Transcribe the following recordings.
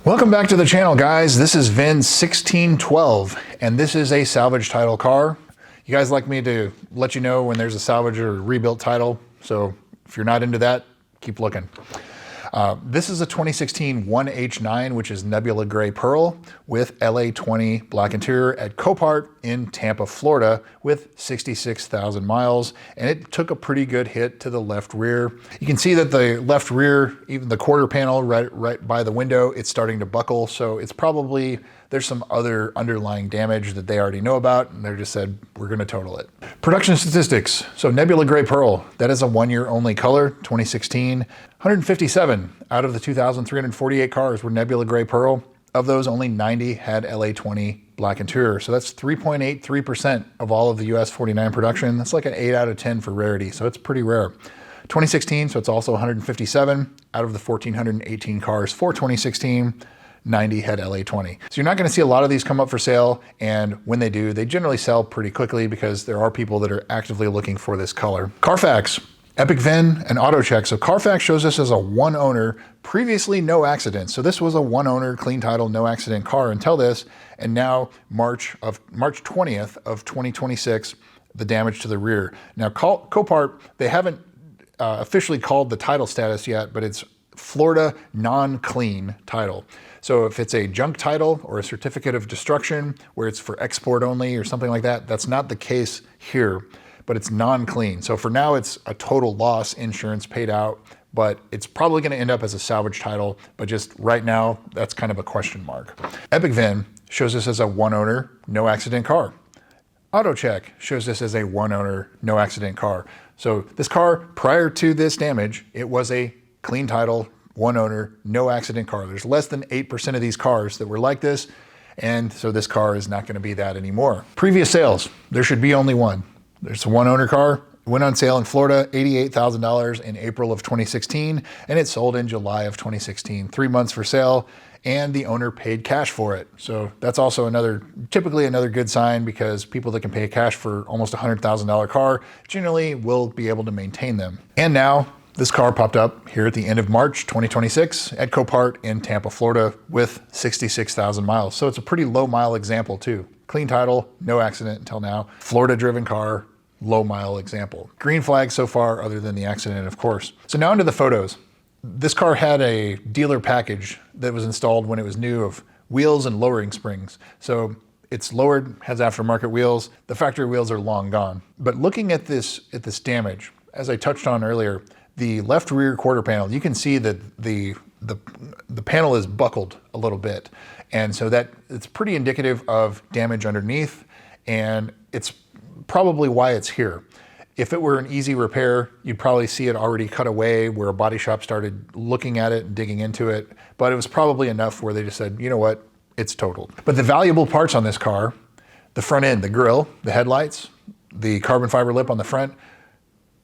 Welcome back to the channel, guys. This is VIN1612, and this is a salvage title car. You guys like me to let you know when there's a salvage or rebuilt title, so if you're not into that, keep looking. This is a 2016 1H9, which is Nebula Gray Pearl with LA20 black interior at Copart in Tampa, Florida with 66,000 miles. And it took a pretty good hit to the left rear. You can see that the left rear, even the quarter panel right by the window, it's starting to buckle. So it's probably, there's some other underlying damage that they already know about, and they just said, we're gonna total it. Production statistics. So Nebula Gray Pearl, that is a 1 year only color, 2016. 157 out of the 2,348 cars were Nebula Gray Pearl. Of those, only 90 had LA20 black interior. So that's 3.83% of all of the US 49 production. That's like an 8 out of 10 for rarity. So it's pretty rare. 2016, so it's also 157 out of the 1,418 cars for 2016. 90 had LA20. So you're not going to see a lot of these come up for sale, and when they do, they generally sell pretty quickly because there are people that are actively looking for this color. Carfax, Epic VIN, and Auto Check. So Carfax shows this as a one owner, previously no accident. So this was a one owner, clean title, no accident car until this, and now March 20th of 2026, the damage to the rear. Now Copart, they haven't officially called the title status yet, but it's Florida non-clean title. So if it's a junk title or a certificate of destruction where it's for export only or something like that, that's not the case here, but it's non-clean. So for now, it's a total loss insurance paid out, but it's probably gonna end up as a salvage title, but just right now, that's kind of a question mark. Epic VIN shows this as a one owner, no accident car. Auto Check shows this as a one owner, no accident car. So this car, prior to this damage, it was a clean title, one owner, no accident car. There's less than 8% of these cars that were like this, and so this car is not gonna be that anymore. Previous sales, there should be only one. There's a one owner car, went on sale in Florida, $88,000 in April of 2016, and it sold in July of 2016. 3 months for sale, and the owner paid cash for it. So that's also typically another good sign, because people that can pay cash for almost $100,000 car generally will be able to maintain them. And now, this car popped up here at the end of March 2026 at Copart in Tampa, Florida with 66,000 miles. So it's a pretty low mile example too. Clean title, no accident until now. Florida driven car, low mile example. Green flag so far, other than the accident, of course. So now into the photos. This car had a dealer package that was installed when it was new of wheels and lowering springs. So it's lowered, has aftermarket wheels. The factory wheels are long gone. But looking at this damage, as I touched on earlier, the left rear quarter panel, you can see that the panel is buckled a little bit. And so that it's pretty indicative of damage underneath, and it's probably why it's here. If it were an easy repair, you'd probably see it already cut away where a body shop started looking at it and digging into it, but it was probably enough where they just said, you know what, it's totaled. But the valuable parts on this car, the front end, the grille, the headlights, the carbon fiber lip on the front,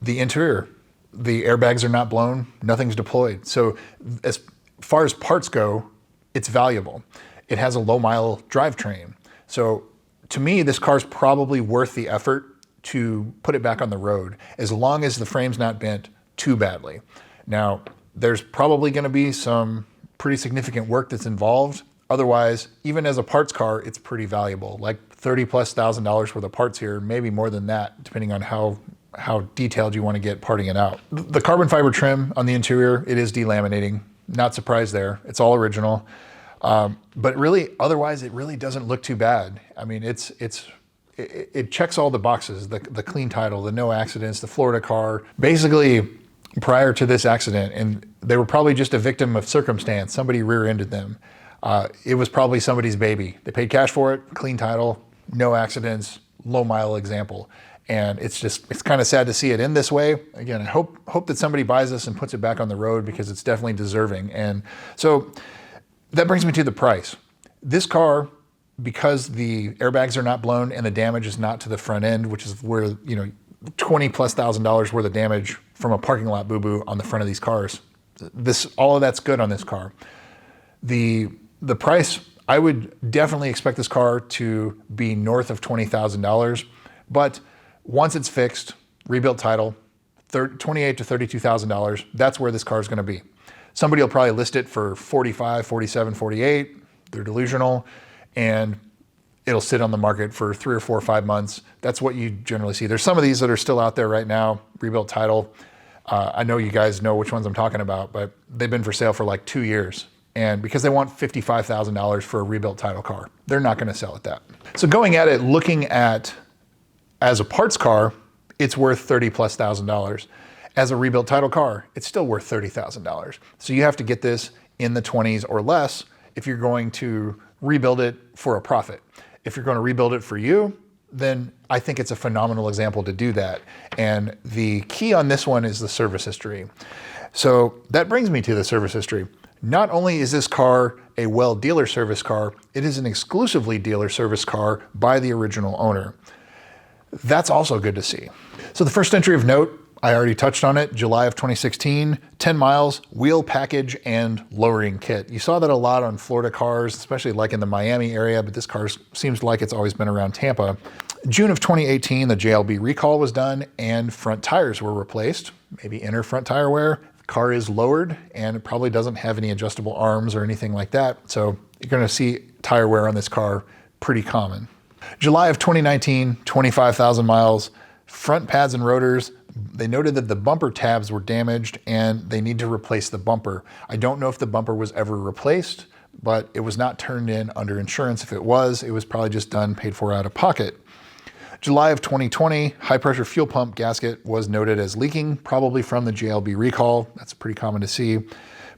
the interior, the airbags are not blown, nothing's deployed. So as far as parts go, it's valuable. It has a low mile drivetrain. So to me, this car's probably worth the effort to put it back on the road, as long as the frame's not bent too badly. Now, there's probably gonna be some pretty significant work that's involved. Otherwise, even as a parts car, it's pretty valuable, like $30,000+ worth of parts here, maybe more than that, depending on how detailed you want to get parting it out. The carbon fiber trim on the interior, it is delaminating. Not surprised there. It's all original. But really, otherwise, it really doesn't look too bad. I mean, it checks all the boxes, the clean title, the no accidents, the Florida car. Basically, prior to this accident, and they were probably just a victim of circumstance. Somebody rear-ended them. It was probably somebody's baby. They paid cash for it, clean title, no accidents, low mile example. And it's kind of sad to see it in this way. Again, I hope that somebody buys this and puts it back on the road, because it's definitely deserving. And so that brings me to the price. This car, because the airbags are not blown and the damage is not to the front end, which is where, $20,000+ worth of damage from a parking lot boo-boo on the front of these cars. All of that's good on this car. The price, I would definitely expect this car to be north of $20,000, but once it's fixed, rebuilt title, $28,000 to $32,000, that's where this car is going to be. Somebody will probably list it for 45, 47, 48. They're delusional, and it'll sit on the market for 3 or 4 or 5 months. That's what you generally see. There's some of these that are still out there right now, rebuilt title. I know you guys know which ones I'm talking about, but they've been for sale for like 2 years. And because they want $55,000 for a rebuilt title car, they're not gonna sell at that. So going at it, looking at as a parts car, it's worth $30,000+. As a rebuilt title car, it's still worth $30,000. So you have to get this in the 20s or less if you're going to rebuild it for a profit. If you're going to rebuild it for you, then I think it's a phenomenal example to do that. And the key on this one is the service history. So that brings me to the service history. Not only is this car a well dealer service car, it is an exclusively dealer service car by the original owner. That's also good to see. So the first entry of note, I already touched on it, July of 2016, 10 miles, wheel package and lowering kit. You saw that a lot on Florida cars, especially like in the Miami area, but this car seems like it's always been around Tampa. June of 2018, the JLB recall was done and front tires were replaced, maybe inner front tire wear. The car is lowered and it probably doesn't have any adjustable arms or anything like that. So you're gonna see tire wear on this car pretty common. July of 2019, 25,000 miles, front pads and rotors. They noted that the bumper tabs were damaged and they need to replace the bumper. I don't know if the bumper was ever replaced, but it was not turned in under insurance. If it was probably just done, paid for out of pocket. July of 2020, high pressure fuel pump gasket was noted as leaking, probably from the JLB recall. That's pretty common to see.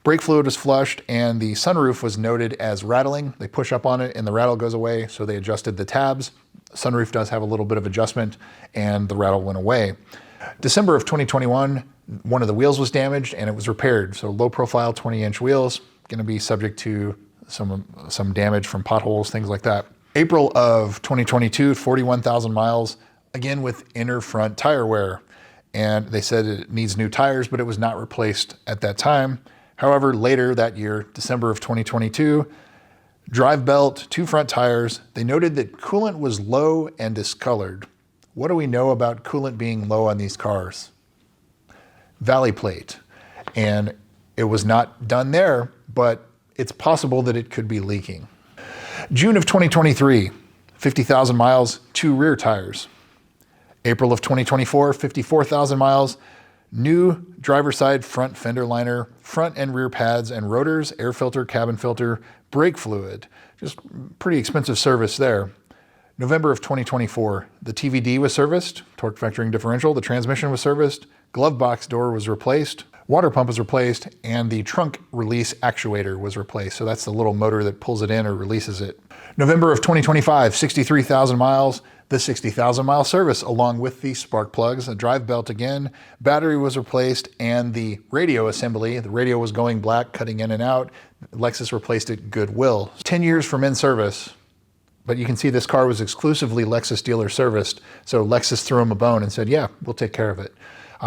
Brake fluid was flushed and the sunroof was noted as rattling. They push up on it and the rattle goes away, so they adjusted the tabs. Sunroof does have a little bit of adjustment and the rattle went away. December of 2021, one of the wheels was damaged and it was repaired. So low profile 20-inch wheels, gonna be subject to some damage from potholes, things like that. April of 2022, 41,000 miles, again with inner front tire wear. And they said it needs new tires, but it was not replaced at that time. However, later that year, December of 2022, drive belt, 2 front tires. They noted that coolant was low and discolored. What do we know about coolant being low on these cars? Valley plate. And it was not done there, but it's possible that it could be leaking. June of 2023, 50,000 miles, 2 rear tires. April of 2024, 54,000 miles, new driver's side front fender liner, front and rear pads and rotors, air filter, cabin filter, brake fluid. Just pretty expensive service there. November of 2024, the TVD was serviced, torque vectoring differential, the transmission was serviced, glove box door was replaced, water pump was replaced, and the trunk release actuator was replaced. So that's the little motor that pulls it in or releases it. November of 2025, 63,000 miles, the 60,000 mile service along with the spark plugs, a drive belt again, battery was replaced, and the radio assembly, the radio was going black, cutting in and out. Lexus replaced it Goodwill. 10 years from in service. But you can see this car was exclusively Lexus dealer serviced. So Lexus threw them a bone and said, yeah, we'll take care of it.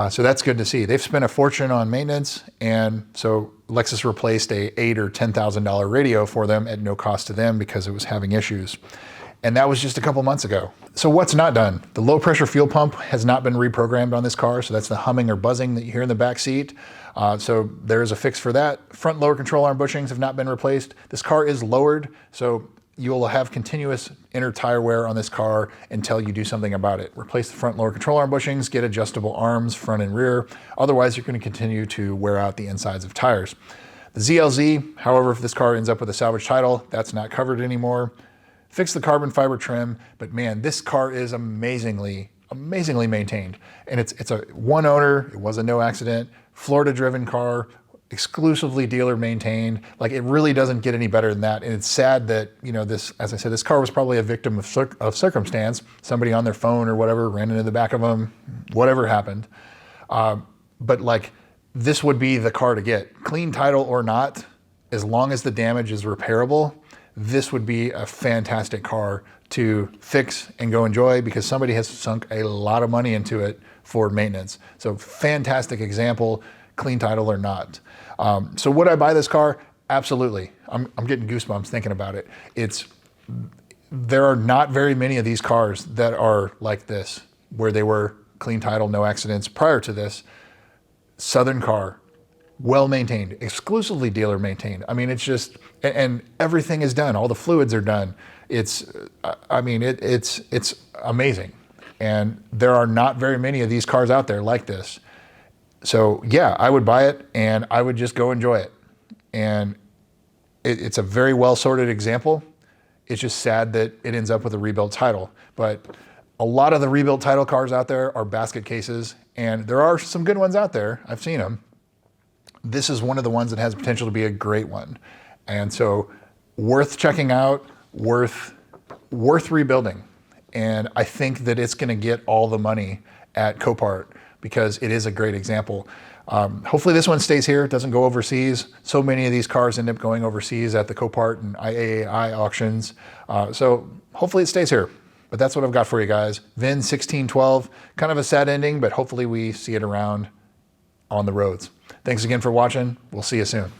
So that's good to see. They've spent a fortune on maintenance. And so Lexus replaced a $8,000 or $10,000 radio for them at no cost to them because it was having issues. And that was just a couple months ago. So what's not done? The low pressure fuel pump has not been reprogrammed on this car. So that's the humming or buzzing that you hear in the back seat. So there is a fix for that. Front lower control arm bushings have not been replaced. This car is lowered. So you'll have continuous inner tire wear on this car until you do something about it. Replace the front lower control arm bushings, get adjustable arms, front and rear. Otherwise, you're going to continue to wear out the insides of tires. The ZLZ, however, if this car ends up with a salvage title, that's not covered anymore. Fix the carbon fiber trim, but man, this car is amazingly maintained. And it's a one owner, it was a no accident, Florida driven car, exclusively dealer maintained. Like, it really doesn't get any better than that. And it's sad that, you know, this, as I said, this car was probably a victim of circumstance. Somebody on their phone or whatever ran into the back of them, whatever happened. But like, this would be the car to get. Clean title or not, as long as the damage is repairable, this would be a fantastic car to fix and go enjoy because somebody has sunk a lot of money into it for maintenance. So fantastic example, clean title or not. So would I buy this car? Absolutely. I'm getting goosebumps thinking about it. There are not very many of these cars that are like this, where they were clean title, no accidents prior to this. Southern car, well maintained, exclusively dealer maintained. I mean, it's just, and everything is done. All the fluids are done. It's, I mean, it's amazing. And there are not very many of these cars out there like this. So yeah, I would buy it and I would just go enjoy it. And it's a very well sorted example. It's just sad that it ends up with a rebuilt title. But a lot of the rebuilt title cars out there are basket cases, and there are some good ones out there. I've seen them. This is one of the ones that has potential to be a great one. And so worth checking out, worth rebuilding. And I think that it's gonna get all the money at Copart because it is a great example. Hopefully this one stays here, it doesn't go overseas. So many of these cars end up going overseas at the Copart and IAAI auctions. So hopefully it stays here. But that's what I've got for you guys. VIN 1612, kind of a sad ending, but hopefully we see it around on the roads. Thanks again for watching. We'll see you soon.